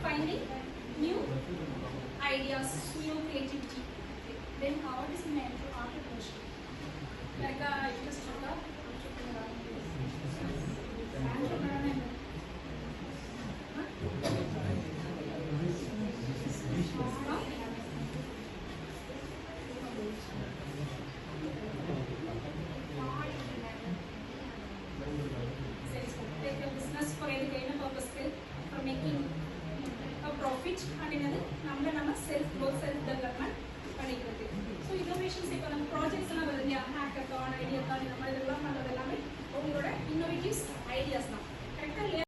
finding new ideas, new creativity. Then what is meant to entrepreneurship? Like I just took up take a business for any kind of purpose, for making a profit and another நம்ம self growth, self development பண்ணிக்கிறது. So innovations இப்போ நம்ம projects எல்லாம் வருது இல்லையா, hackathon, ஐடியாத்தான், இந்த மாதிரி இதெல்லாம் பண்ணுறது எல்லாமே உங்களோட இன்னோவேட்டிவ்ஸ் ஐடியாஸ் தான்.